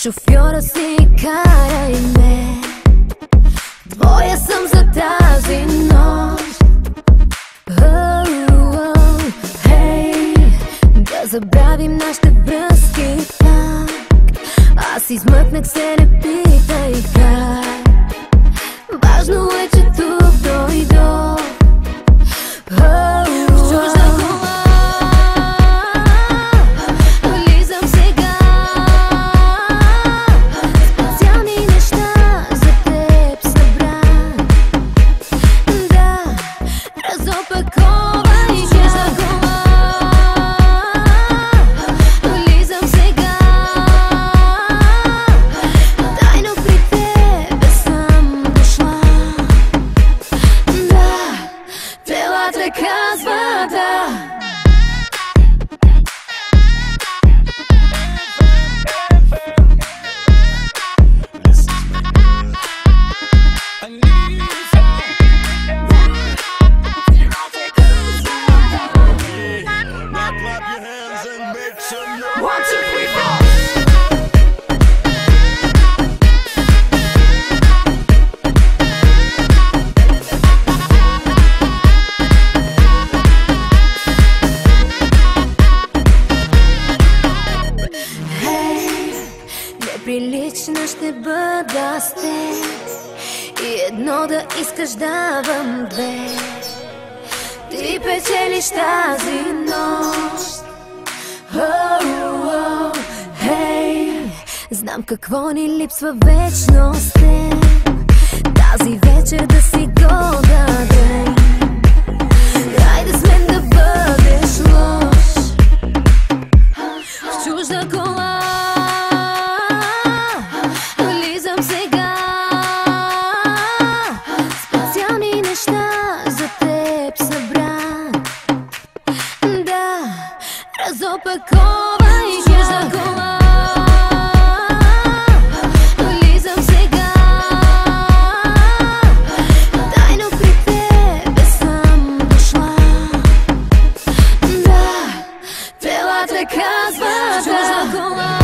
шофьора си, карай ме. Твоя съм за тази нощ. Хей, да забравим нашите връзки пак. Аз измъкнах се, не питай как. Важно е, че тук дойдох. В чужда кола влизам сега. Специални неща за теб събрах. Да, разопаковай в чужда кола. Влизам сега. Тайно при тебе съм дошла. Да, телата казва да. One, two, three, four. Неприлична ще бъда с теб и едно да искаш давам две. Ти печелиш тази нощ. Хей, знам какво ни липсва вечно с теб. Тази вечер да си го дадем. Хайде с мен да бъдеш лош. В чужда кола влизам сега. Специални неща за теб събрах. Да, разопаковай в чужда кола. Влизам сега. Тайно при тебе съм дошла. Да, телата казват в чужда кола.